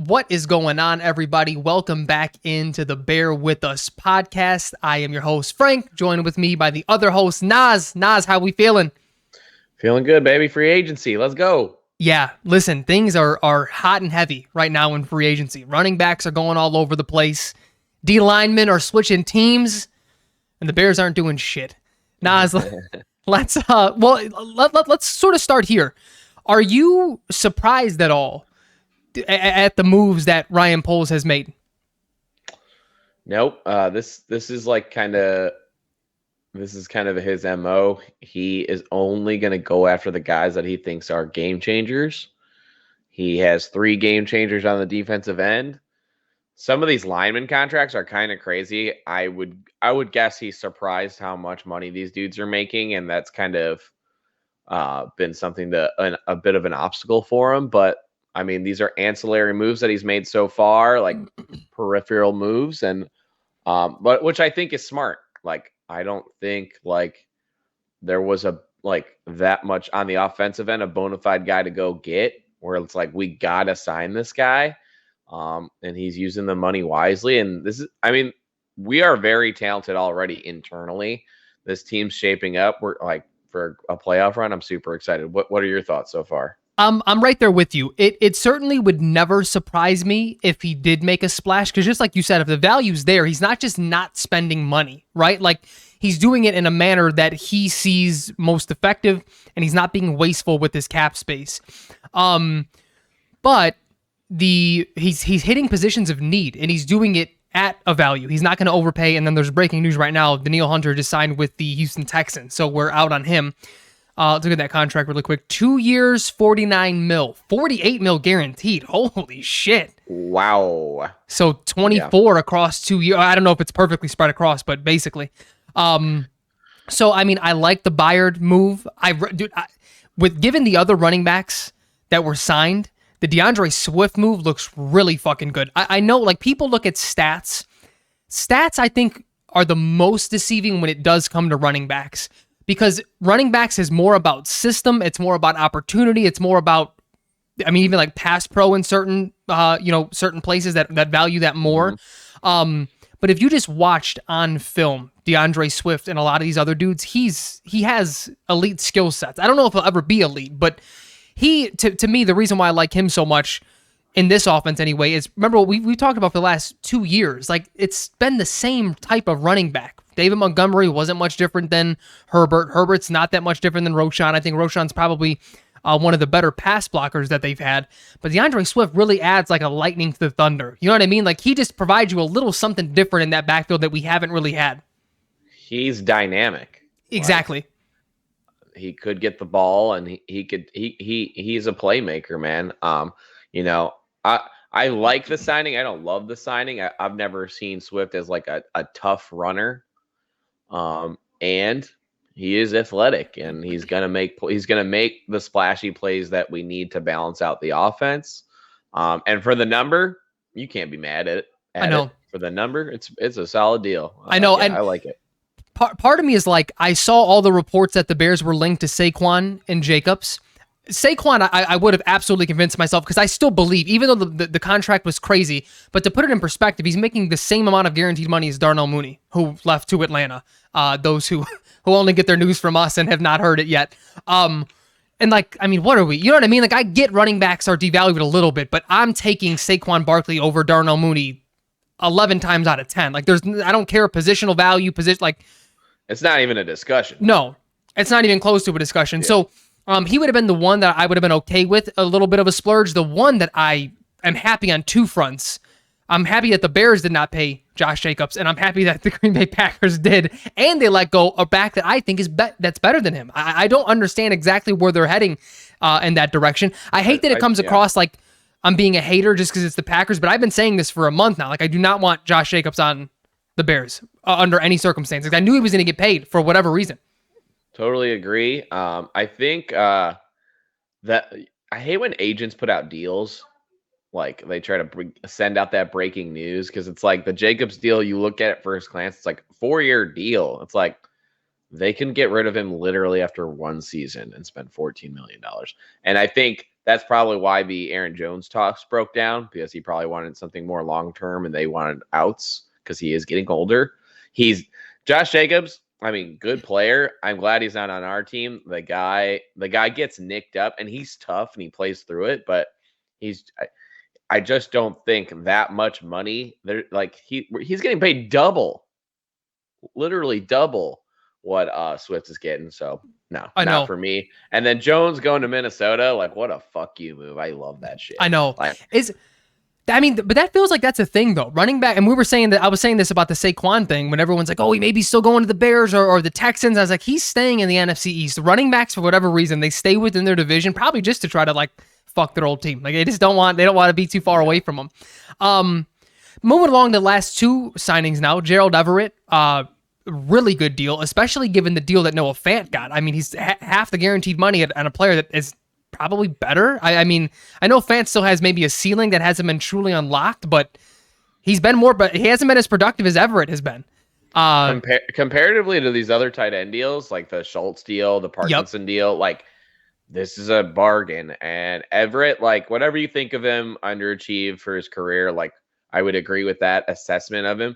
What is going on, everybody? Welcome back into the Bear With Us podcast. I am your host, Frank, joined with me by the other host, Naz. Naz, how we feeling? Feeling good, baby. Free agency. Let's go. Yeah, listen, things are hot and heavy right now in free agency. Running backs are going all over the place. D linemen are switching teams, and the Bears aren't doing shit. Naz, let's let's sort of start here. Are you surprised at all at the moves that Ryan Poles has made? Nope. This is like kind of his MO. He is only going to go after the guys that he thinks are game changers. He has 3 game changers on the defensive end. Some of these lineman contracts are kind of crazy. I would guess he's surprised how much money these dudes are making, and that's kind of been something a bit of an obstacle for him. But I mean, these are ancillary moves that he's made so far, like peripheral moves, and but which I think is smart. Like, I don't think like there was that much on the offensive end, a bona fide guy to go get, where it's like we gotta sign this guy, and he's using the money wisely. And we are very talented already internally. This team's shaping up. We're like for a playoff run. I'm super excited. What are your thoughts so far? I'm right there with you. It certainly would never surprise me if he did make a splash, because just like you said, if the value's there, he's not just not spending money, right? Like, he's doing it in a manner that he sees most effective, and he's not being wasteful with his cap space. But he's hitting positions of need, and he's doing it at a value. He's not going to overpay. And then there's breaking news right now: Danielle Hunter just signed with the Houston Texans, so we're out on him. Let's look at that contract really quick. 2 years, $49 million, $48 million guaranteed. Holy shit! Wow. So 24 across 2 years. I don't know if it's perfectly spread across, but basically. So I mean, I like the Byard move. With given the other running backs that were signed, the DeAndre Swift move looks really fucking good. I know, like, people look at stats. Stats, I think, are the most deceiving when it does come to running backs. Because running backs is more about system, it's more about opportunity, it's more about, I mean, even like pass pro in certain certain places that value that more. Mm-hmm. But if you just watched on film DeAndre Swift and a lot of these other dudes, he has elite skill sets. I don't know if he'll ever be elite, but to me, the reason why I like him so much in this offense anyway is, remember what we talked about for the last 2 years. Like, it's been the same type of running back. David Montgomery wasn't much different than Herbert. Herbert's not that much different than Roschon. I think Roschon's probably one of the better pass blockers that they've had. But DeAndre Swift really adds like a lightning to the thunder. You know what I mean? Like, he just provides you a little something different in that backfield that we haven't really had. He's dynamic. Exactly. Like, he could get the ball, and he's a playmaker, man. I like the signing. I don't love the signing. I've never seen Swift as like a tough runner. And he is athletic, and he's gonna make the splashy plays that we need to balance out the offense. And for the number, you can't be mad at it. I know. For the number, it's a solid deal. I know, yeah, and I like it. Part of me is like, I saw all the reports that the Bears were linked to Saquon and Jacobs. Saquon, I would have absolutely convinced myself, because I still believe, even though the contract was crazy, but to put it in perspective, he's making the same amount of guaranteed money as Darnell Mooney, who left to Atlanta. Those who only get their news from us and have not heard it yet. And like, I mean, what are we? You know what I mean? Like, I get running backs are devalued a little bit, but I'm taking Saquon Barkley over Darnell Mooney 11 times out of 10. Like, I don't care positional value, like. It's not even a discussion. No, it's not even close to a discussion. Yeah. So he would have been the one that I would have been okay with, a little bit of a splurge. The one that I am happy on two fronts. I'm happy that the Bears did not pay Josh Jacobs, and I'm happy that the Green Bay Packers did, and they let go a back that I think is that's better than him. I don't understand exactly where they're heading in that direction. I hate that it comes across like I'm being a hater just because it's the Packers, but I've been saying this for a month now. Like, I do not want Josh Jacobs on the Bears under any circumstances. I knew he was going to get paid for whatever reason. Totally agree. I think that I hate when agents put out deals. Like, they try to send out that breaking news, because it's like the Jacobs deal, you look at it first glance, it's like a 4-year deal. It's like they can get rid of him literally after one season and spend $14 million. And I think that's probably why the Aaron Jones talks broke down, because he probably wanted something more long term and they wanted outs because he is getting older. He's Josh Jacobs. I mean, good player. I'm glad he's not on our team. The guy gets nicked up and he's tough and he plays through it, but I just don't think that much money there. Like he's getting paid double, literally double what Swift is getting. So no, not for me. And then Jones going to Minnesota, like what a fuck you move. I love that shit. I know. Like, but that feels like that's a thing though. Running back, and I was saying this about the Saquon thing when everyone's like, oh, he maybe still going to the Bears or the Texans. I was like, he's staying in the NFC East. Running backs, for whatever reason, they stay within their division, probably just to try to like fuck their old team. Like they don't want to be too far away from them. Moving along to the last two signings now, Gerald Everett, really good deal, especially given the deal that Noah Fant got. I mean, he's half the guaranteed money on a player that is probably better. I mean, I know Fant still has maybe a ceiling that hasn't been truly unlocked, but he's been but he hasn't been as productive as Everett has been. Comparatively to these other tight end deals, like the Schultz deal, the Parkinson deal, like this is a bargain. And Everett, like whatever you think of him, underachieved for his career. Like I would agree with that assessment of him.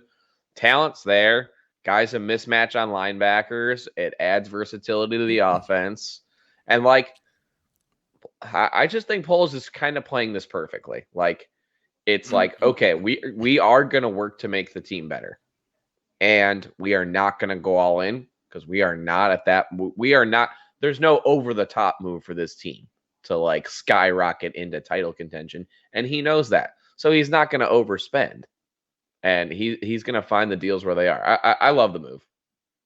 Talent's there. Guy's a mismatch on linebackers. It adds versatility to the offense. And like, I just think Poles is kind of playing this perfectly. Like, it's like, okay, we are going to work to make the team better. And we are not going to go all in because we are not at that. We are not. There's no over the top move for this team to like skyrocket into title contention. And he knows that. So he's not going to overspend. And he's going to find the deals where they are. I love the move.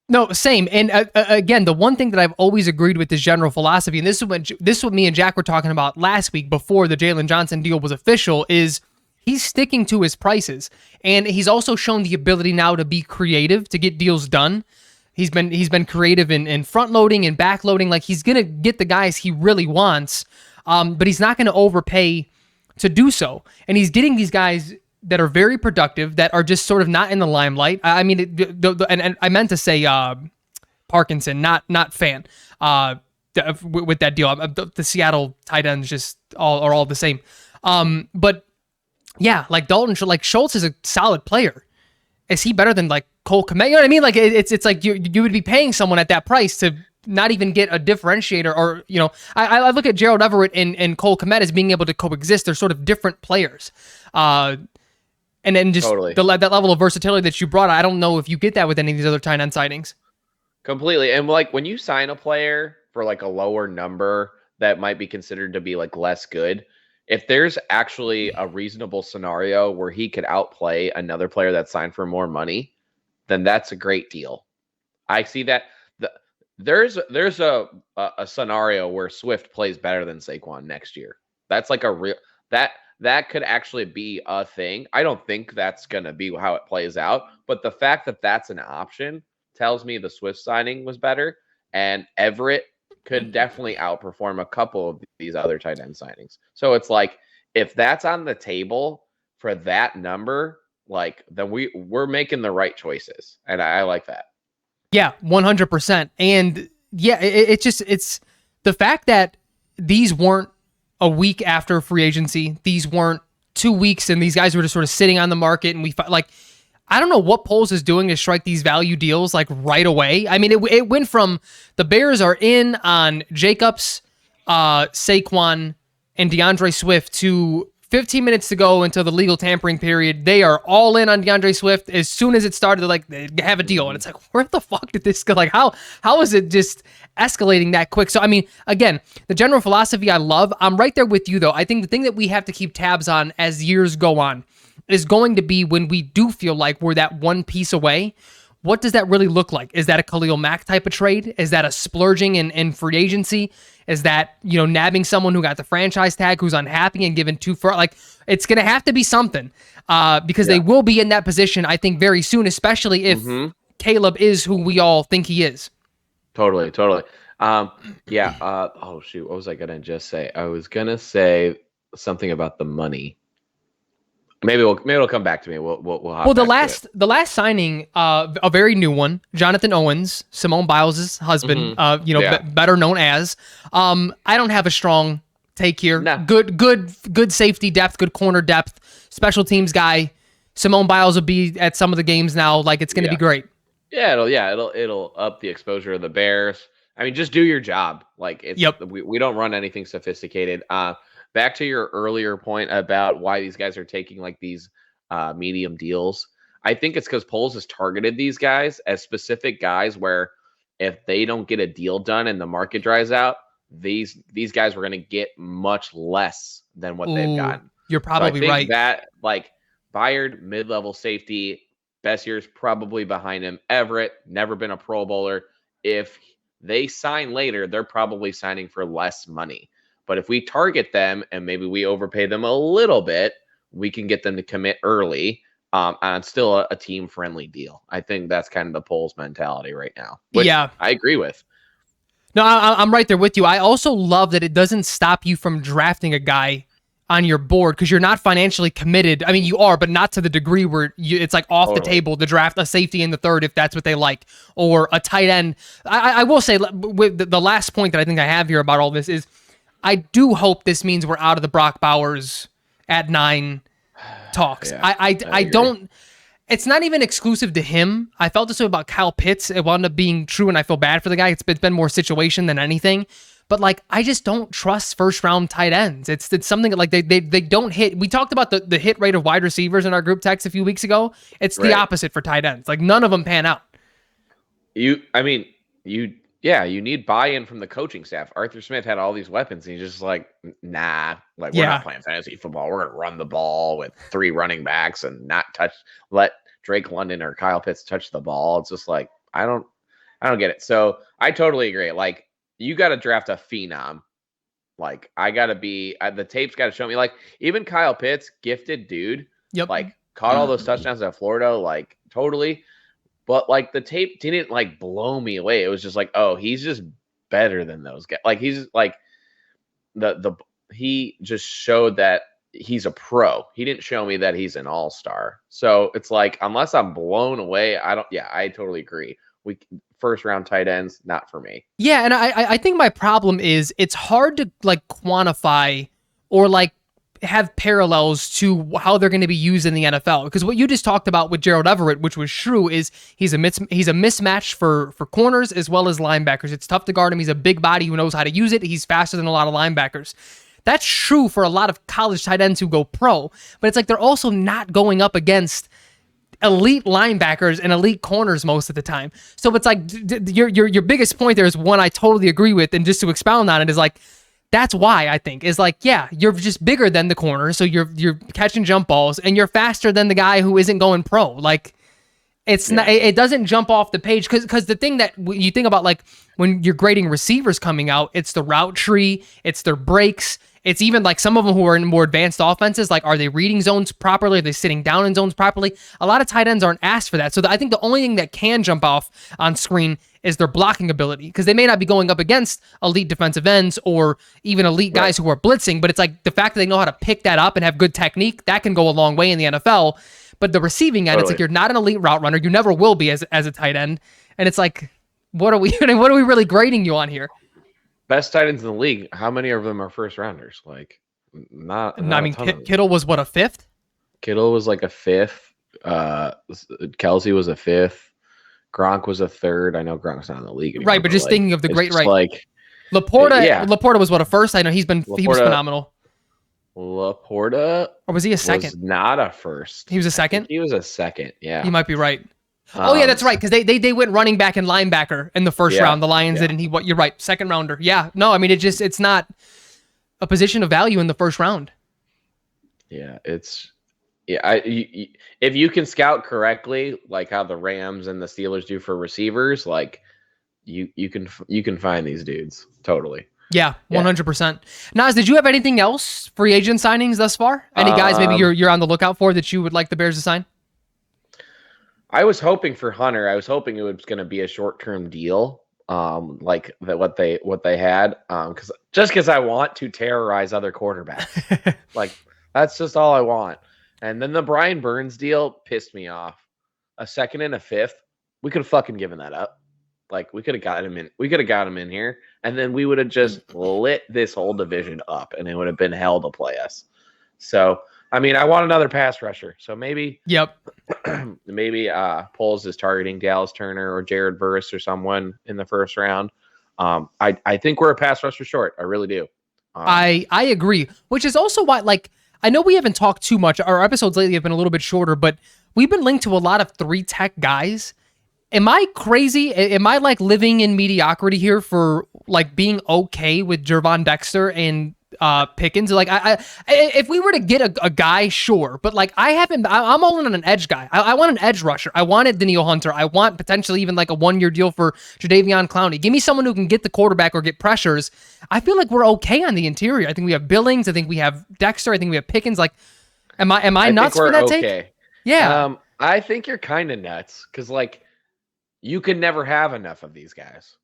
No, same. And again, the one thing that I've always agreed with this general philosophy, and this is what me and Jack were talking about last week before the Jalen Johnson deal was official, is he's sticking to his prices. And he's also shown the ability now to be creative, to get deals done. He's been creative in front loading and back loading. Like he's going to get the guys he really wants, but he's not going to overpay to do so. And he's getting these guys that are very productive, that are just sort of not in the limelight. I mean, and I meant to say Parkinson, not Fant, with that deal. The Seattle tight ends just are all the same. But yeah, like like Schultz is a solid player. Is he better than like Cole Kmet? You know what I mean? Like it's like you would be paying someone at that price to not even get a differentiator, or I look at Gerald Everett and Cole Kmet as being able to coexist. They're sort of different players. And then just totally. That level of versatility that you brought, I don't know if you get that with any of these other tight end sightings. Completely. And like when you sign a player for like a lower number that might be considered to be like less good, if there's actually a reasonable scenario where he could outplay another player that's signed for more money, then that's a great deal. I see that. There's a scenario where Swift plays better than Saquon next year. That's like a real that could actually be a thing. I don't think that's going to be how it plays out, but the fact that that's an option tells me the Swift signing was better, and Everett could definitely outperform a couple of these other tight end signings. So it's like, if that's on the table for that number, like then we're making the right choices, and I like that. Yeah, 100%. And yeah, it's the fact that these weren't a week after free agency. These weren't 2 weeks and these guys were just sort of sitting on the market, and I don't know what Poles is doing to strike these value deals like right away. I mean, it went from the Bears are in on Jacobs, Saquon, and DeAndre Swift to 15 minutes to go until the legal tampering period. They are all in on DeAndre Swift. As soon as it started, they have a deal. And it's like, where the fuck did this go? Like, how is it just escalating that quick? So, I mean, again, the general philosophy I love. I'm right there with you, though. I think the thing that we have to keep tabs on as years go on is going to be when we do feel like we're that one piece away. What does that really look like? Is that a Khalil Mack type of trade? Is that a splurging in free agency? Is that, nabbing someone who got the franchise tag, who's unhappy and given too far? Like, it's going to have to be something because they will be in that position, I think, very soon, especially if Caleb is who we all think he is. Totally. Oh, shoot. What was I going to just say? I was going to say something about the money. Maybe it'll come back to me. We'll the last signing, a very new one, Jonathan Owens, Simone Biles' husband, better known as. I don't have a strong take here. No. Good safety depth, good corner depth, special teams guy. Simone Biles will be at some of the games now. Like, it's going to be great. Yeah, it'll up the exposure of the Bears. I mean, just do your job. Like, we don't run anything sophisticated. Back to your earlier point about why these guys are taking like these medium deals. I think it's because Poles has targeted these guys as specific guys where if they don't get a deal done and the market dries out, these guys were going to get much less than what they've gotten. You're probably right. That, like, Byard, mid-level safety, best years probably behind him. Everett, never been a Pro Bowler. If they sign later, they're probably signing for less money. But if we target them and maybe we overpay them a little bit, we can get them to commit early on still a team-friendly deal. I think that's kind of the Poles mentality right now, which I agree with. No, I'm right there with you. I also love that it doesn't stop you from drafting a guy on your board because you're not financially committed. I mean, you are, but not to the degree where it's like off the table to draft a safety in the third if that's what they like, or a tight end. I will say, with the last point that I think I have here about all this is I do hope this means we're out of the Brock Bowers at 9 talks. Yeah, I don't. It's not even exclusive to him. I felt this way about Kyle Pitts. It wound up being true, and I feel bad for the guy. It's been more situation than anything. But like, I just don't trust first round tight ends. It's something that, like, they don't hit. We talked about the hit rate of wide receivers in our group text a few weeks ago. It's the opposite for tight ends. Like, none of them pan out. You need buy-in from the coaching staff. Arthur Smith had all these weapons, and he's just like, nah, like, we're not playing fantasy football. We're gonna run the ball with 3 running backs and not let Drake London or Kyle Pitts touch the ball. It's just like, I don't get it. So I totally agree. Like, you got to draft a phenom. Like, I got to be, the tape's got to show me, like, even Kyle Pitts, gifted dude, like, caught all those touchdowns at Florida, like, totally. But, like, the tape didn't, like, blow me away. It was just like, oh, he's just better than those guys. Like, he's, like, he just showed that he's a pro. He didn't show me that he's an all-star. So it's like, unless I'm blown away, I totally agree. First round tight ends, not for me. Yeah, and I think my problem is it's hard to, like, quantify or, like, have parallels to how they're going to be used in the NFL. Because what you just talked about with Gerald Everett, which was true, is he's a mismatch for corners as well as linebackers. It's tough to guard him. He's a big body who knows how to use it. He's faster than a lot of linebackers. That's true for a lot of college tight ends who go pro. But it's like they're also not going up against elite linebackers and elite corners most of the time. So it's like your biggest point there is one I totally agree with, and just to expound on it is like, that's why I think is like, yeah, you're just bigger than the corner, so you're catching jump balls, and you're faster than the guy who isn't going pro. Like, it's not, it doesn't jump off the page because the thing that you think about, like, when you're grading receivers coming out, it's the route tree, it's their breaks. It's even like some of them who are in more advanced offenses, like, are they reading zones properly? Are they sitting down in zones properly? A lot of tight ends aren't asked for that. So I think the only thing that can jump off on screen is their blocking ability, because they may not be going up against elite defensive ends or even elite guys who are blitzing, but it's like the fact that they know how to pick that up and have good technique, that can go a long way in the NFL. But the receiving end, it's like, you're not an elite route runner. You never will be as a tight end. And it's like, what are we really grading you on here? Best tight ends in the league, how many of them are first rounders? Like, not I mean, Kittle was what, a 5th? Kittle was like a 5th. Kelsey was a 5th. Gronk was a 3rd. I know Gronk's not in the league anymore. Right, but just, like, thinking of the great, right? Like, Laporta was what, a 1st? I know he was phenomenal. Laporta, or was he a 2nd? Was not a 1st. He was a 2nd. He was a 2nd. Yeah, you might be right. Oh yeah, that's right, because they went running back and linebacker in the first round. The Lions did, and you're right, 2nd rounder. Yeah, no, I mean, it's not a position of value in the first round. Yeah, if you can scout correctly, like how the Rams and the Steelers do for receivers, like you can find these dudes totally. Yeah, 100%. Naz, did you have anything else free agent signings thus far? Any guys maybe you're on the lookout for that you would like the Bears to sign? I was hoping for Hunter. I was hoping it was going to be a short-term deal, like that what they had, because I want to terrorize other quarterbacks. Like, that's just all I want. And then the Brian Burns deal pissed me off. A 2nd and a 5th, we could have fucking given that up. Like we could have got him in. We could have got him in here, and then we would have just lit this whole division up, and it would have been hell to play us. So, I mean, I want another pass rusher. So maybe, Yep. maybe Poles is targeting Dallas Turner or Jared Verse or someone in the first round. I think we're a pass rusher short. I really do. I agree, which is also why, like, I know we haven't talked too much. Our episodes lately have been a little bit shorter, but we've been linked to a lot of 3-tech guys. Am I crazy? Am I like living in mediocrity here for like being okay with Gervon Dexter and Pickens? Like, if we were to get a guy, sure, but like I'm all in on an edge guy. I want an edge rusher. I wanted Daniil Hunter. I want potentially even like a 1-year deal for Jadeveon Clowney. Give me someone who can get the quarterback or get pressures. I feel like we're okay on the interior. I think we have Billings. I think we have Dexter. I think we have Pickens. Like, am I nuts for that take? Yeah. I think you're kind of nuts because like you can never have enough of these guys.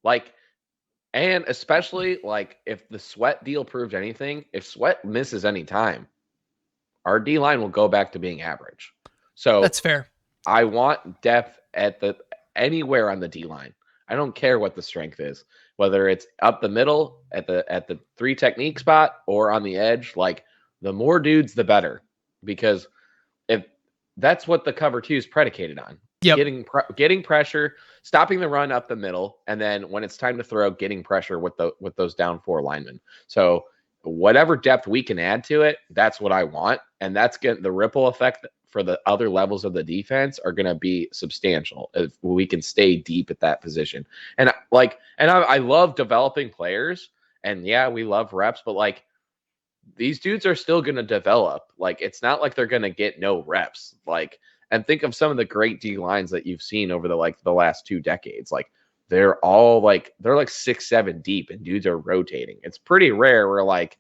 Like, and especially like if the Sweat deal proved anything, if Sweat misses any time, our D line will go back to being average. So that's fair. I want depth at anywhere on the D line. I don't care what the strength is, whether it's up the middle at the 3 technique spot or on the edge. Like the more dudes, the better, because if that's what the cover 2 is predicated on. Yep. Getting pressure, stopping the run up the middle, and then when it's time to throw, getting pressure with those down 4 linemen. So whatever depth we can add to it, that's what I want, and that's the ripple effect for the other levels of the defense are going to be substantial if we can stay deep at that position. And I love developing players, and yeah, we love reps, but like these dudes are still going to develop. Like it's not like they're going to get no reps. Like. And think of some of the great D lines that you've seen over the last 2 decades. Like they're 6-7 deep and dudes are rotating. It's pretty rare where like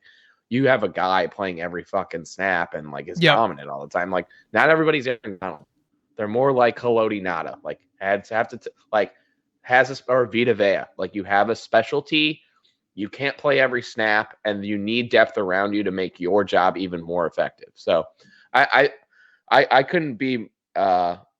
you have a guy playing every fucking snap and like is dominant all the time. Like not everybody's they're more like Haloti Nada. Like or Vita Vea. Like you have a specialty. You can't play every snap, and you need depth around you to make your job even more effective. So I couldn't be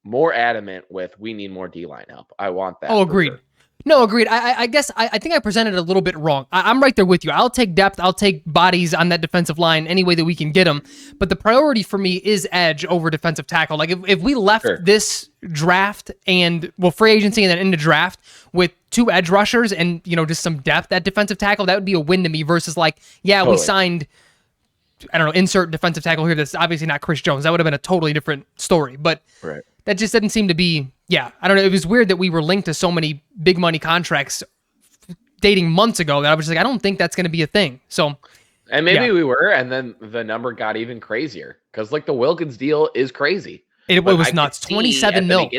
more adamant with we need more D-line help. I want that. Oh, agreed. Sure. No, agreed. I guess I think I presented it a little bit wrong. I'm right there with you. I'll take depth. I'll take bodies on that defensive line any way that we can get them. But the priority for me is edge over defensive tackle. Like if we left this draft and free agency and then into draft with 2 edge rushers and just some depth at defensive tackle, that would be a win to me versus like, totally. We signed, I don't know, insert defensive tackle here that's obviously not Chris Jones. That would have been a totally different story. But that just didn't seem to be, I don't know. It was weird that we were linked to so many big money contracts dating months ago that I was just like, I don't think that's going to be a thing. So, and maybe we were, and then the number got even crazier because like the Wilkins deal is crazy. It was nuts. 27 mil.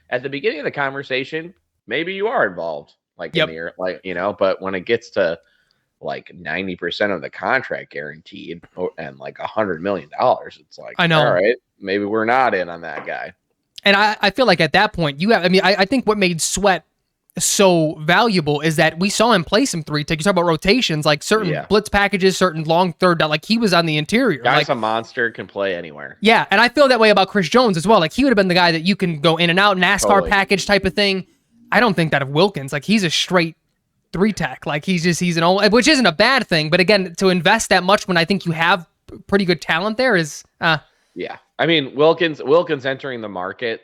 At the beginning of the conversation, maybe you are involved, like in the but when it gets to like 90% of the contract guaranteed and like $100 million, it's like, I know, all right, maybe we're not in on that guy. And I feel like at that point I think what made Sweat so valuable is that we saw him play some 3-tech. You talk about rotations, like certain blitz packages, certain long third down, like he was on the interior. Guy's a monster, can play anywhere. Yeah. And I feel that way about Chris Jones as well. Like he would have been the guy that you can go in and out, NASCAR package type of thing. I don't think that of Wilkins. Like he's a straight 3-tech. Like he's an old, which isn't a bad thing. But again, to invest that much when I think you have pretty good talent there is, yeah. I mean, Wilkins entering the market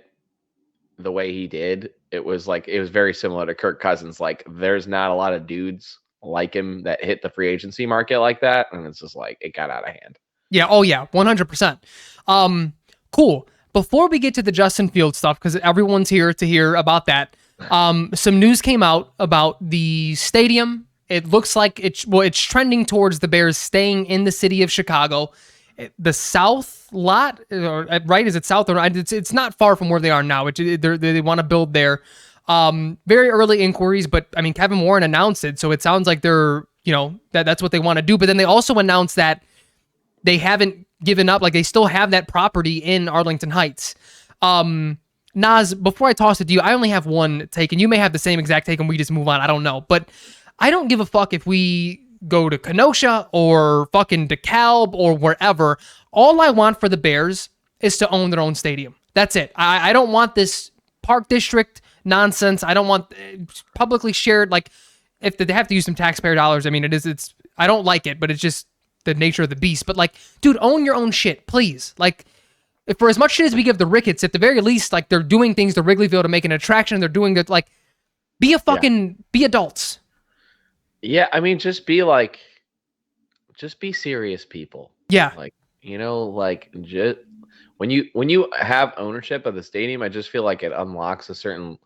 the way he did, it was very similar to Kirk Cousins. Like there's not a lot of dudes like him that hit the free agency market like that. And it's just like, it got out of hand. Yeah. Oh yeah. 100%. Cool. Before we get to the Justin Fields stuff, because everyone's here to hear about that. Some news came out about the stadium. It looks like it's trending towards the Bears staying in the city of Chicago. The south lot, right? Is it south or not? It's not far from where they are now. They want to build there. Very early inquiries, but I mean, Kevin Warren announced it, so it sounds like they're, that's what they want to do. But then they also announced that they haven't given up. Like they still have that property in Arlington Heights. Naz, before I toss it to you, I only have one take, and you may have the same exact take, and we just move on. I don't know, but I don't give a fuck if we go to Kenosha or fucking DeKalb or wherever. All I want for the Bears is to own their own stadium. That's it. I don't want this Park District nonsense. I don't want publicly shared, like, if they have to use some taxpayer dollars. I mean, I don't like it, but it's just the nature of the beast. But, like, dude, own your own shit, please. Like, if for as much shit as we give the Ricketts, at the very least, like, they're doing things to Wrigleyville to make an attraction. They're doing that, like, be adults. Yeah, I mean, just be serious people. Yeah. Like, just when you have ownership of the stadium, I just feel like it unlocks a certain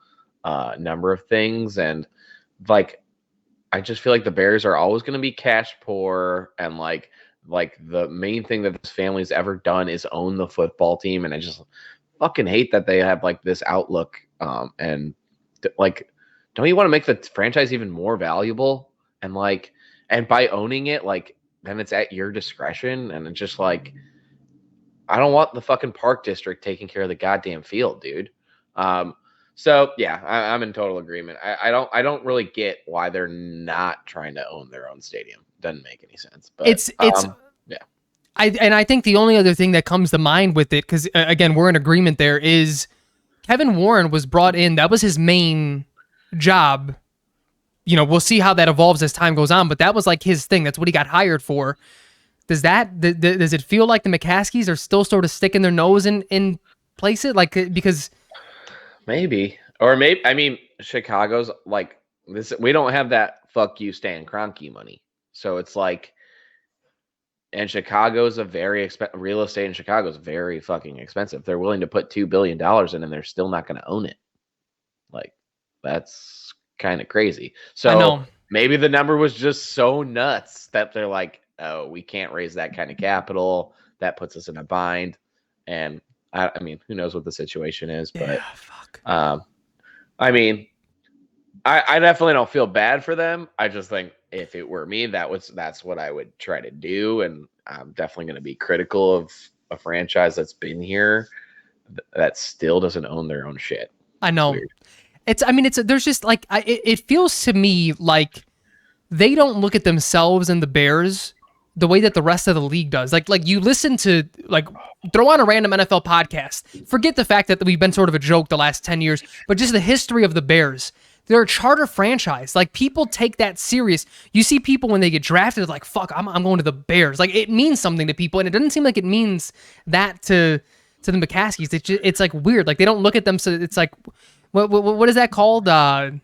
number of things, and like I just feel like the Bears are always going to be cash poor, and like the main thing that this family's ever done is own the football team, and I just fucking hate that they have like this outlook. And like, don't you want to make the franchise even more valuable? And like, and by owning it, like, then it's at your discretion, and it's just like, I don't want the fucking park district taking care of the goddamn field, dude. So yeah, I'm in total agreement. I don't really get why they're not trying to own their own stadium. Doesn't make any sense. But It's yeah. I think the only other thing that comes to mind with it, because again, we're in agreement there, is Kevin Warren was brought in. That was his main job. You know, we'll see how that evolves as time goes on, but that was like his thing. That's what he got hired for. Does it feel like the McCaskies are still sort of sticking their nose in places? Like, because Maybe. Or maybe, I mean, Chicago's like this. We don't have that fuck you Stan Kroenke money. So it's like, and Chicago's a very real estate in Chicago is very fucking expensive. They're willing to put $2 billion in, and they're still not going to own it. Like, that's kind of crazy. I So know. maybe the number was just so nuts that they're like, oh, we can't raise that kind of capital. That puts us in a bind. And I mean, who knows what the situation is, but Yeah, fuck. I mean, I definitely don't feel bad for them. I just think if it were me, that's what I would try to do. And I'm definitely going to be critical of a franchise that's been here that still doesn't own their own shit. I know. It's weird. There's just like, it feels to me like they don't look at themselves and the Bears the way that the rest of the league does. Like you listen to, like, throw on a random NFL podcast. Forget the fact that we've been sort of a joke the last 10 years, but just the history of the Bears. They're a charter franchise. Like, people take that serious. You see people when they get drafted, like, fuck, I'm going to the Bears. Like, it means something to people, and it doesn't seem like it means that to the McCaskies. It's like weird. Like, they don't look at them, so it's like, what is that called? I don't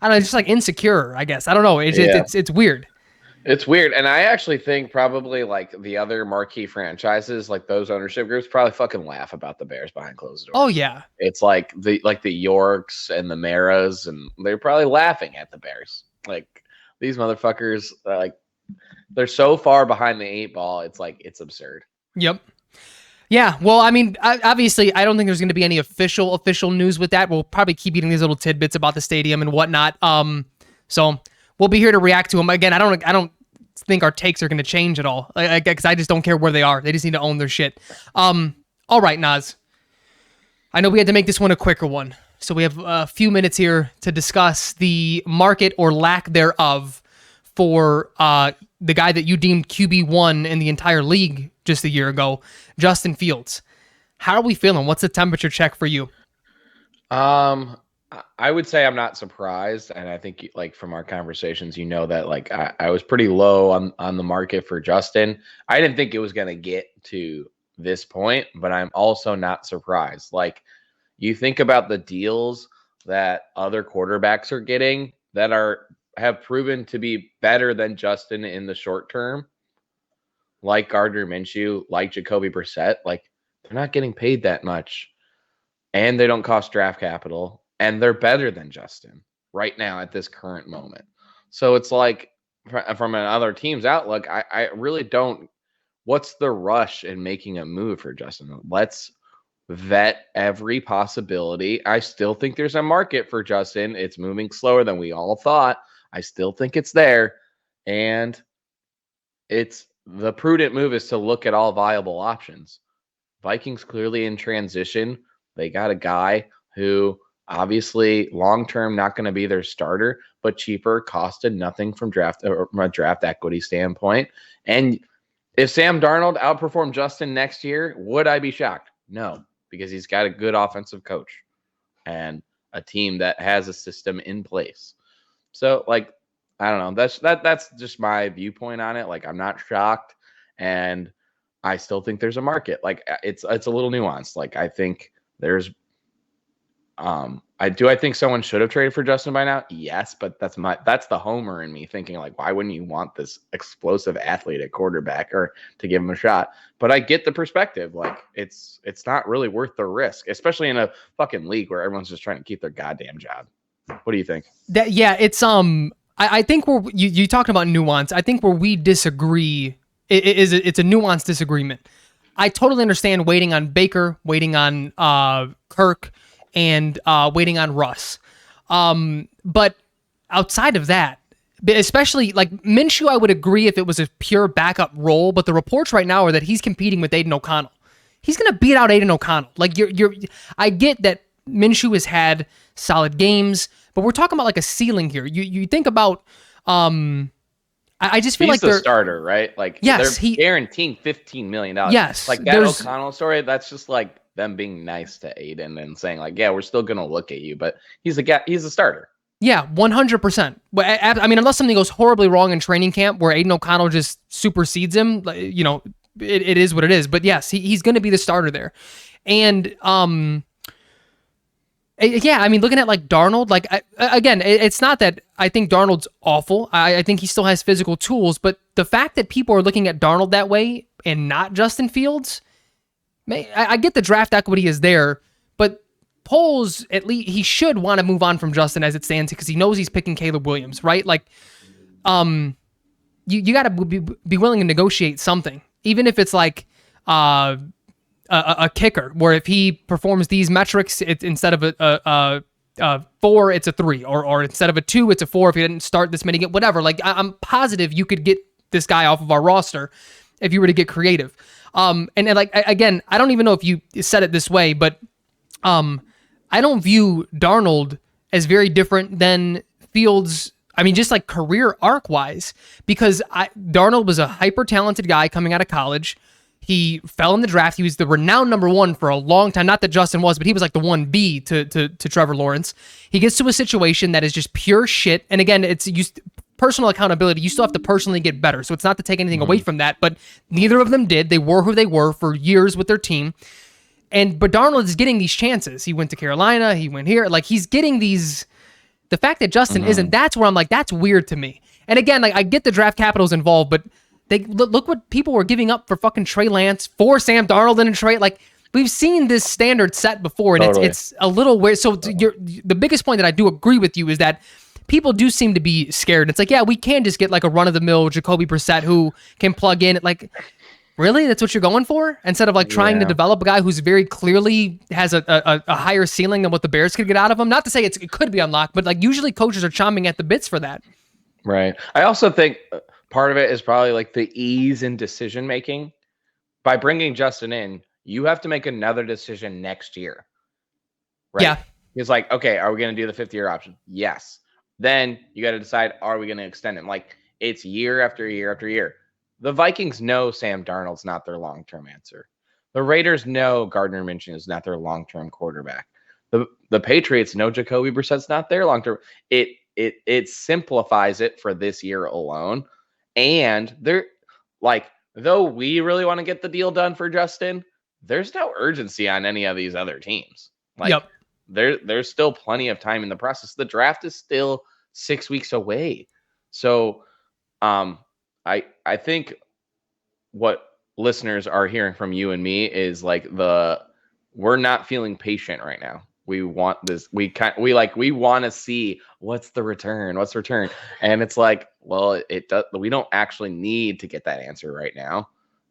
know. It's just like insecure, I guess. I don't know. It's weird. It's weird. And I actually think probably like the other marquee franchises, like those ownership groups, probably fucking laugh about the Bears behind closed doors. Oh yeah. It's like the Yorks and the Maras, and they're probably laughing at the Bears. Like, these motherfuckers, like, they're so far behind the 8 ball. It's like, it's absurd. Yep. Yeah, well, I mean, obviously, I don't think there's going to be any official news with that. We'll probably keep eating these little tidbits about the stadium and whatnot. So we'll be here to react to them. Again, I don't think our takes are going to change at all, because I just don't care where they are. They just need to own their shit. All right, Naz. I know we had to make this one a quicker one, so we have a few minutes here to discuss the market or lack thereof for the guy that you deemed QB1 in the entire league just a year ago, Justin Fields. How are we feeling? What's the temperature check for you? I would say I'm not surprised, and I think, like, from our conversations, you know that, like, I was pretty low on the market for Justin. I didn't think it was going to get to this point, but I'm also not surprised. Like, you think about the deals that other quarterbacks are getting that have proven to be better than Justin in the short term, like Gardner Minshew, like Jacoby Brissett. Like, they're not getting paid that much, and they don't cost draft capital, and they're better than Justin right now at this current moment. So it's like, from another team's outlook, I really don't. What's the rush in making a move for Justin? Let's vet every possibility. I still think there's a market for Justin. It's moving slower than we all thought. I still think it's there. And the prudent move is to look at all viable options. Vikings clearly in transition. They got a guy who obviously long-term not going to be their starter, but cheaper, costed nothing from a draft equity standpoint. And if Sam Darnold outperformed Justin next year, would I be shocked? No, because he's got a good offensive coach. And a team that has a system in place. So like, I don't know. That's just my viewpoint on it. Like, I'm not shocked, and I still think there's a market. Like, it's a little nuanced. Like, I think there's I think someone should have traded for Justin by now. Yes, but that's the homer in me thinking like, why wouldn't you want this explosive athlete at quarterback or to give him a shot? But I get the perspective. Like, it's not really worth the risk, especially in a fucking league where everyone's just trying to keep their goddamn job. What do you think? It's I think where you talked about nuance. I think where we disagree it's a nuanced disagreement. I totally understand waiting on Baker, waiting on Kirk, and waiting on Russ. But outside of that, especially like Minshew, I would agree if it was a pure backup role. But the reports right now are that he's competing with Aiden O'Connell. He's gonna beat out Aiden O'Connell. Like I get that Minshew has had solid games, but we're talking about like a ceiling here. You think about I just feel he's like the starter, right? Like, yes, they're guaranteeing $15 million. Yes, like that O'Connell story. That's just like them being nice to Aiden and saying like, yeah, we're still gonna look at you, but he's a starter. Yeah, 100%. I mean, unless something goes horribly wrong in training camp where Aiden O'Connell just supersedes him, you know, it is what it is. But yes, he's going to be the starter there. And yeah, I mean, looking at like Darnold, like again, it's not that I think Darnold's awful. I think he still has physical tools, but the fact that people are looking at Darnold that way and not Justin Fields, I get the draft equity is there, but polls, at least he should want to move on from Justin as it stands because he knows he's picking Caleb Williams, right? Like, you got to be willing to negotiate something, even if it's like a kicker, where if he performs these metrics, instead of a 4, it's a 3, or instead of a 2, it's a 4 if he didn't start this many games, whatever. Like, I'm positive you could get this guy off of our roster if you were to get creative. And like, again, I don't even know if you said it this way, but I don't view Darnold as very different than Fields. I mean, just like career arc wise, because Darnold was a hyper talented guy coming out of college. He fell in the draft. He was the renowned number 1 for a long time. Not that Justin was, but he was like the 1B to Trevor Lawrence. He gets to a situation that is just pure shit. And again, it's personal accountability. You still have to personally get better. So it's not to take anything away from that, but neither of them did. They were who they were for years with their team. But Darnold is getting these chances. He went to Carolina. He went here. Like, he's getting these. The fact that Justin isn't, that's where I'm like, that's weird to me. And again, like, I get the draft capital's involved, but they look what people were giving up for fucking Trey Lance, for Sam Darnold and Trey. Like, we've seen this standard set before, and Totally. it's a little weird. So the biggest point that I do agree with you is that people do seem to be scared. It's like, yeah, we can just get like a run-of-the-mill Jacoby Brissett who can plug in. Like, really? That's what you're going for? Instead of like trying to develop a guy who's very clearly has a higher ceiling than what the Bears could get out of him. Not to say it could be unlocked, but like usually coaches are chomping at the bits for that. Right. I also think part of it is probably like the ease in decision making. By bringing Justin in, you have to make another decision next year. Right? Yeah. It's like, okay, are we going to do the 5th-year option? Yes. Then you got to decide, are we going to extend him? Like, it's year after year after year. The Vikings know Sam Darnold's not their long-term answer. The Raiders know Gardner Minshew is not their long-term quarterback. The Patriots know Jacoby Brissett's not their long-term. It simplifies it for this year alone. And they're like, though we really want to get the deal done for Justin, there's no urgency on any of these other teams. Like, there's still plenty of time in the process. The draft is still 6 weeks away. So, I think what listeners are hearing from you and me is like we're not feeling patient right now. We want this. We want to see what's the return. And it's like, well, we don't actually need to get that answer right now.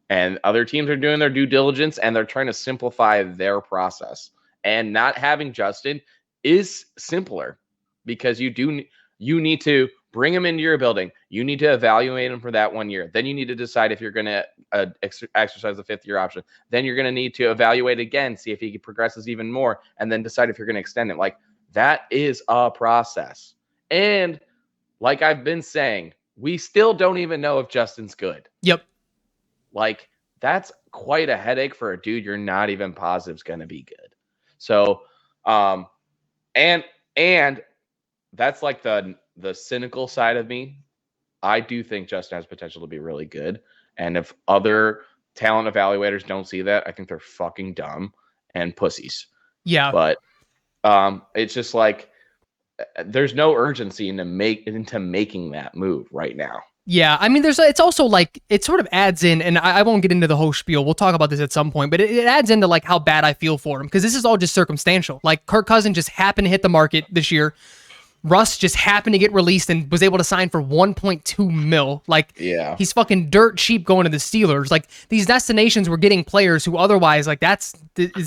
And other teams are doing their due diligence and they're trying to simplify their process. And not having Justin is simpler because you need to bring him into your building. You need to evaluate him for that 1 year. Then you need to decide if you're going to exercise the 5th-year option. Then you're going to need to evaluate again, see if he progresses even more, and then decide if you're going to extend him. Like, that is a process. And like I've been saying, we still don't even know if Justin's good. Yep. Like, that's quite a headache for a dude you're not even positive is going to be good. So, and that's like the cynical side of me. I do think Justin has potential to be really good. And if other talent evaluators don't see that, I think they're fucking dumb and pussies. Yeah. But it's just like there's no urgency into making that move right now. Yeah, I mean, it's also like, it sort of adds in, and I won't get into the whole spiel. We'll talk about this at some point, but it adds into like how bad I feel for him, because this is all just circumstantial. Like, Kirk Cousins just happened to hit the market this year. Russ just happened to get released and was able to sign for 1.2 mil. Like, Yeah. he's fucking dirt cheap going to the Steelers. Like, these destinations were getting players who otherwise, like, this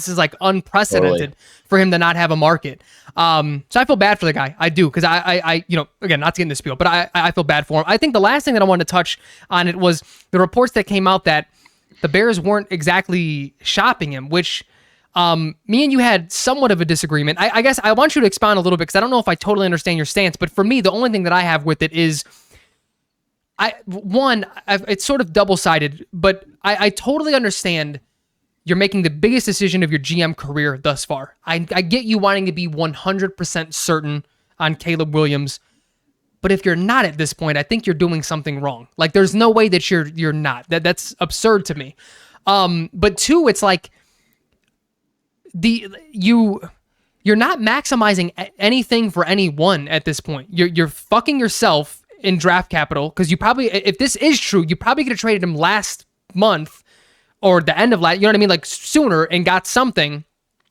is like unprecedented for him to not have a market. So I feel bad for the guy. I do, because I again, not to get into the spiel, but I feel bad for him. I think the last thing that I wanted to touch on it was the reports that came out that the Bears weren't exactly shopping him, which me and you had somewhat of a disagreement. I guess I want you to expound a little bit, because I don't know if I totally understand your stance, but for me, the only thing that I have with it is, it's sort of double-sided, but I totally understand you're making the biggest decision of your GM career thus far. I get you wanting to be 100% certain on Caleb Williams, but if you're not at this point, I think you're doing something wrong. Like, there's no way that you're not. That's absurd to me. But two, it's like, you're not maximizing anything for anyone at this point. You're fucking yourself in draft capital, because you probably, if this is true, you probably could have traded him last month or the end of last, you know what I mean, like sooner, and got something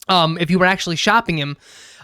if you were actually shopping him.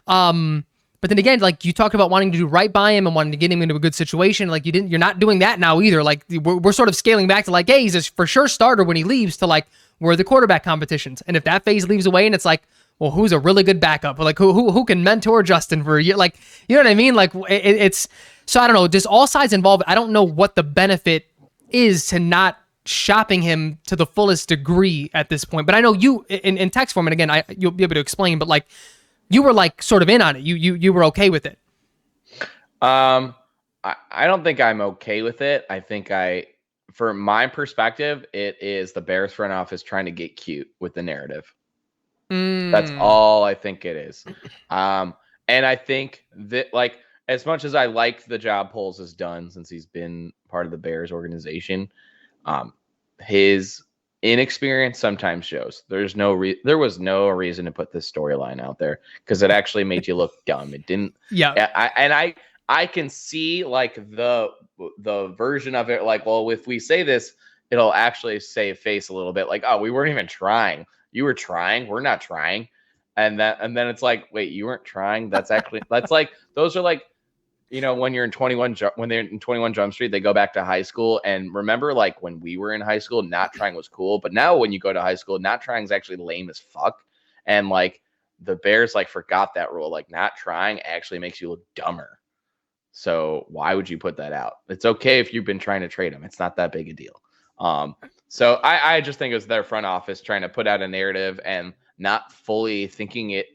But then again, like, you talked about wanting to do right by him and wanting to get him into a good situation. Like, you're not doing that now either. Like, we're sort of scaling back to like, hey, he's a for sure starter when he leaves, to like, where are the quarterback competitions? And if that phase leaves away and it's like, well, who's a really good backup? Like, who can mentor Justin for a year? Like, you know what I mean? Like, it's, so I don't know, just all sides involved. I don't know what the benefit is to not shopping him to the fullest degree at this point. But I know you, in text form, and again, you'll be able to explain, but like, you were like sort of in on it. You were okay with it. I don't think I'm okay with it. I think from my perspective, it is the Bears front office trying to get cute with the narrative. That's all I think it is. And I think that, like, as much as I like the job Poles has done since he's been part of the Bears organization, his inexperience sometimes shows. There was no reason to put this storyline out there, because it actually made you look dumb. It didn't. Yeah. I can see like the version of it, like, well, if we say this, it'll actually save face a little bit. Like, oh, we weren't even trying. You were trying. We're not trying. And then it's like, wait, you weren't trying. That's like, those are like, you know, when they're in 21 Jump Street, they go back to high school. And remember, like, when we were in high school, not trying was cool. But now when you go to high school, not trying is actually lame as fuck. And like, the Bears like forgot that rule. Like, not trying actually makes you look dumber. So why would you put that out? It's okay if you've been trying to trade him. It's not that big a deal. So I just think it was their front office trying to put out a narrative and not fully thinking it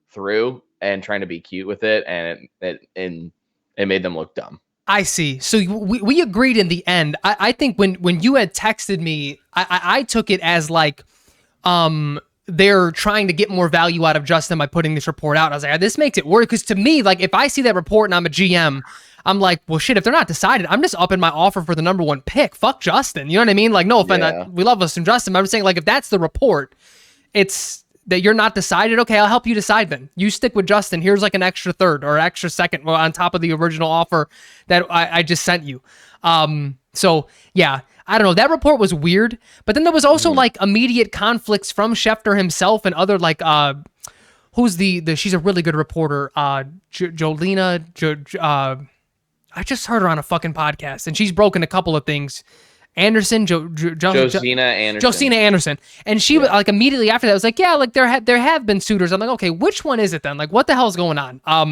through and trying to be cute with it. And it made them look dumb. I see. So we agreed in the end. I think when you had texted me, I took it as like, they're trying to get more value out of Justin by putting this report out. I was like, this makes it worse. Because to me, like, if I see that report and I'm a GM, I'm like, well, shit, if they're not decided, I'm just upping my offer for the number one pick. Fuck Justin. You know what I mean? Like, no offense, we love us some Justin. But I'm just saying, like, if that's the report, it's that you're not decided. Okay, I'll help you decide then. You stick with Justin. Here's like an extra third or extra second on top of the original offer that I just sent you. So yeah, I don't know. That report was weird, but then there was also like immediate conflicts from Schefter himself and other like, who's she's a really good reporter. Jolina, I just heard her on a fucking podcast and she's broken a couple of things. Josina Anderson. And she was like, immediately after that was like, yeah, like there have been suitors. I'm like, okay, which one is it then? Like, what the hell's going on? I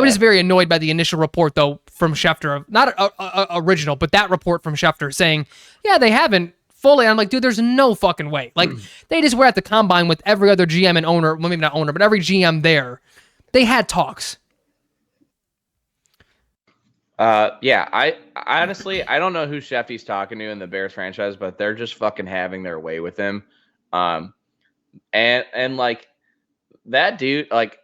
was just very annoyed by the initial report though from Schefter, not original, but that report from Schefter saying, yeah, they haven't fully. I'm like, dude, there's no fucking way. Like they just were at the combine with every other GM and owner, well, maybe not owner, but every GM there. They had talks. I honestly, I don't know who Shefty's talking to in the Bears franchise, but they're just fucking having their way with him. And like that dude, like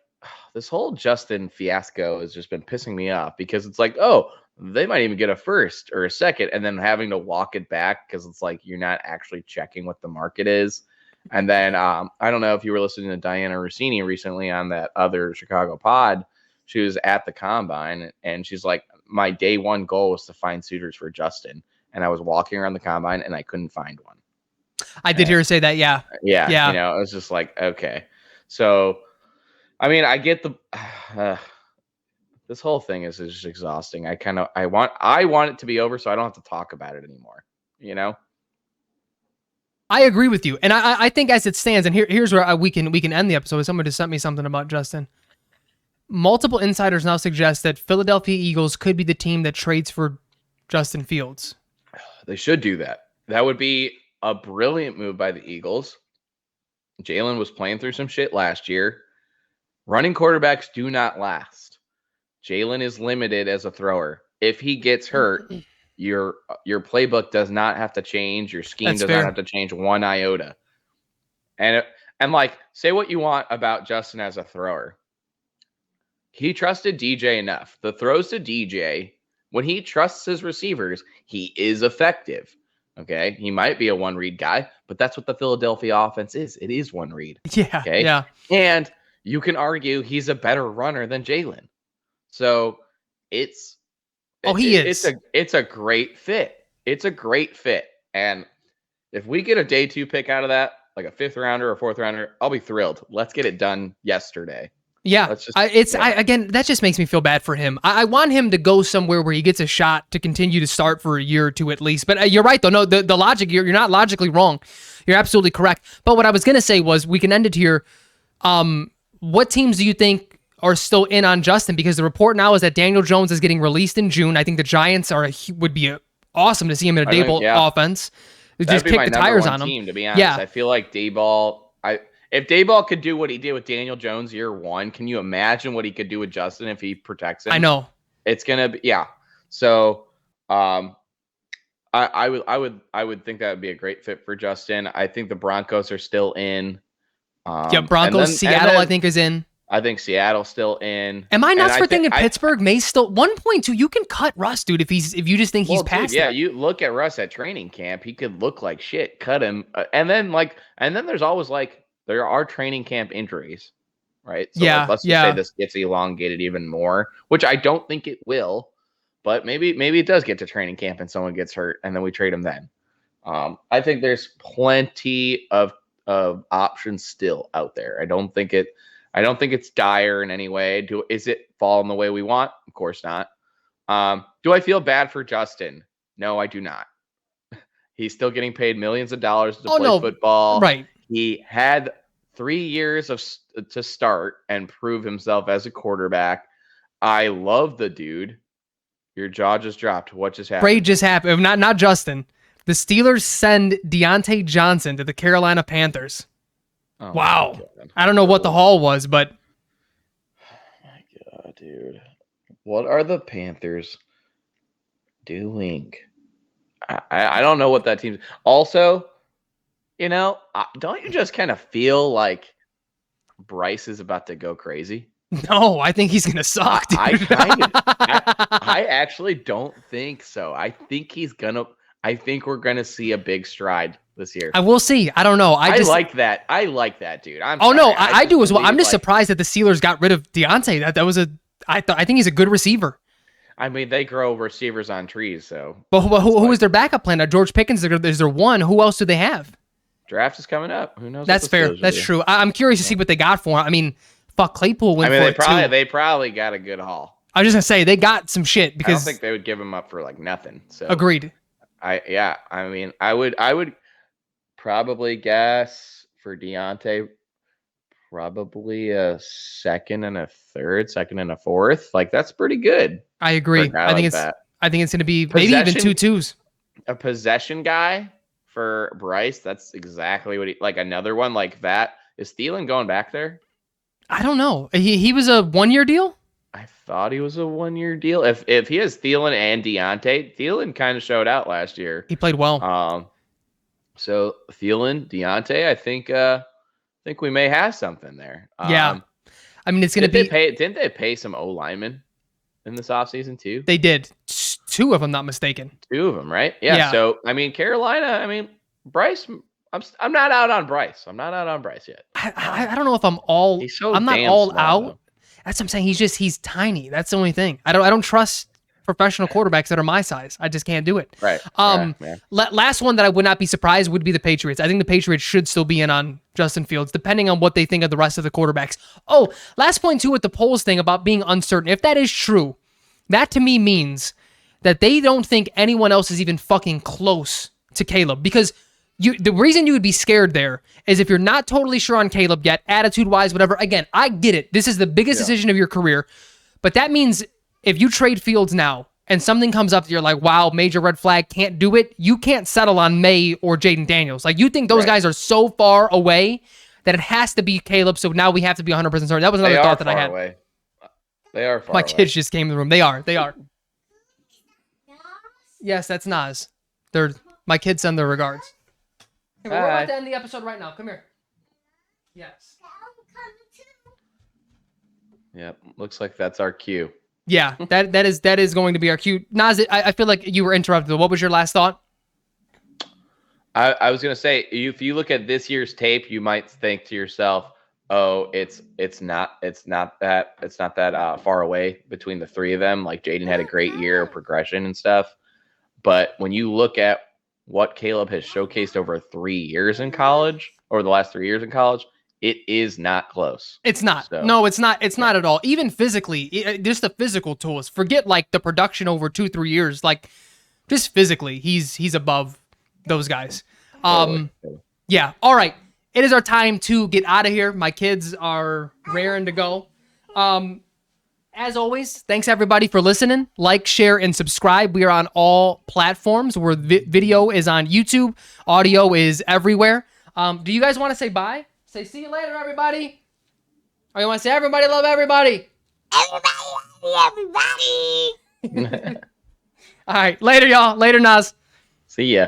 this whole Justin fiasco has just been pissing me off because it's like, oh, they might even get a first or a second, and then having to walk it back because it's like you're not actually checking what the market is. And then I don't know if you were listening to Diana Rossini recently on that other Chicago pod. She was at the combine, and she's like, my day one goal was to find suitors for Justin. And I was walking around the combine, and I couldn't find one. I did hear her say that. Yeah. Yeah. Yeah. You know, it was just like, okay. So, I mean, I get the this whole thing is just exhausting. I want it to be over so I don't have to talk about it anymore. You know? I agree with you. And I think as it stands, and here's where we can end the episode. Somebody just sent me something about Justin. Multiple insiders now suggest that Philadelphia Eagles could be the team that trades for Justin Fields. They should do that. That would be a brilliant move by the Eagles. Jalen was playing through some shit last year. Running quarterbacks do not last. Jalen is limited as a thrower. If he gets hurt, your playbook does not have to change. Your scheme does not have to change one iota. And like, say what you want about Justin as a thrower. He trusted DJ enough. The throws to DJ, when he trusts his receivers, he is effective. Okay, he might be a one-read guy, but that's what the Philadelphia offense is. It is one read. Yeah. Okay. Yeah. And you can argue he's a better runner than Jalen. So it's It's a great fit. It's a great fit. And if we get a day 2 pick out of that, like a 5th rounder or 4th rounder, I'll be thrilled. Let's get it done yesterday. Yeah, again, that just makes me feel bad for him. I want him to go somewhere where he gets a shot to continue to start for a year or two at least. But you're right, though. No, the logic, you're not logically wrong. You're absolutely correct. But what I was going to say was, we can end it here. What teams do you think are still in on Justin? Because the report now is that Daniel Jones is getting released in June. I think the Giants would be awesome to see him in a Daboll offense. Just kick the tires on him. Team, to be honest. Yeah. I feel like Daboll... If Daboll could do what he did with Daniel Jones year 1, can you imagine what he could do with Justin if he protects him? I know. It's gonna be, yeah. So I would think that would be a great fit for Justin. I think the Broncos are still in. Broncos, Seattle, I think, is in. I think Seattle's still in. Am I nuts for thinking Pittsburgh may still 1.2? You can cut Russ, dude, if you just think he's past. Yeah, you look at Russ at training camp, he could look like shit. Cut him, and then there's always there are training camp injuries, right? So let's just say this gets elongated even more, which I don't think it will, but maybe it does get to training camp and someone gets hurt and then we trade him then. I think there's plenty of options still out there. I don't think it's dire in any way. Is it falling the way we want? Of course not. Do I feel bad for Justin? No, I do not. He's still getting paid millions of dollars to play football. Right. He had 3 years to start and prove himself as a quarterback. I love the dude. Your jaw just dropped. What just happened? Braid just happened. Not Justin. The Steelers send Deontay Johnson to the Carolina Panthers. Oh, wow. I don't know what the haul was, but... Oh my God, dude. What are the Panthers doing? I don't know what that team's... Also... don't you just kind of feel like Bryce is about to go crazy? No, I think he's going to suck, dude. I actually don't think so. I think we're going to see a big stride this year. I will see. I don't know. I like that. I like that, dude. I do as well. I'm just surprised that the Steelers got rid of Deontay. I think he's a good receiver. I mean, they grow receivers on trees, so. But who is their backup plan? Now, George Pickens is their one. Who else do they have? Draft is coming up. Who knows? That's fair. That's true. I'm curious to see what they got for him. I mean, fuck, Claypool went for it too. They probably got a good haul. I was just gonna say they got some shit because I don't think they would give him up for nothing. So agreed. I mean, I would probably guess for Deontay probably a second and a fourth. That's pretty good. I agree. I think it's gonna be maybe even 2 2s. A possession guy. For Bryce, that's exactly what another one like that. Is Thielen going back there? I don't know. He was a 1-year deal? I thought he was a 1-year deal. If he has Thielen and Deontay, Thielen kind of showed out last year. He played well. So Thielen, Deontay, I think we may have something there. Yeah. I mean, it's going to be. Didn't they pay some O linemen in this offseason too? They did. 2 if I'm not mistaken. 2 of them, right? Yeah. So I mean, Carolina. I mean, Bryce. I'm not out on Bryce. I'm not out on Bryce yet. I don't know if I'm all. He's so I'm not damn all small, out. though. That's what I'm saying. He's tiny. That's the only thing. I don't trust professional quarterbacks that are my size. I just can't do it. Right. Last one that I would not be surprised would be the Patriots. I think the Patriots should still be in on Justin Fields, depending on what they think of the rest of the quarterbacks. Oh, last point too with the polls thing about being uncertain. If that is true, that to me means that they don't think anyone else is even fucking close to Caleb, because the reason you would be scared there is if you're not totally sure on Caleb yet, attitude-wise, whatever. Again, I get it. This is the biggest decision of your career. But that means if you trade Fields now and something comes up that you're like, wow, major red flag, can't do it, you can't settle on May or Jaden Daniels. Like, you think those guys are so far away that it has to be Caleb, so now we have to be 100% certain. That was another thought that I had. Away. They are far My away. kids just came in the room. They are. Yes, that's Nas. My kids send their regards. Hey, we're about to end the episode right now. Come here. Yes. Yep. Looks like that's our cue. Yeah, that is going to be our cue. Nas, I feel like you were interrupted. What was your last thought? I was gonna say, if you look at this year's tape, you might think to yourself, "Oh, it's not that far away between the 3 of them." Like, Jaden had a great year of progression and stuff, but when you look at what Caleb has showcased over 3 years in college, or the last 3 years in college, it is not close. It's not. So, no, it's not. It's not at all. Even physically, just the physical tools. Forget like the production over 2-3 years. Like, just physically, he's above those guys. Yeah. All right. It is our time to get out of here. My kids are raring to go. As always, thanks everybody for listening. Like, share, and subscribe. We are on all platforms where video is on YouTube. Audio is everywhere. Do you guys want to say bye? Say see you later, everybody. Or you want to say everybody love everybody? Everybody love everybody. All right. Later, y'all. Later, Nas. See ya.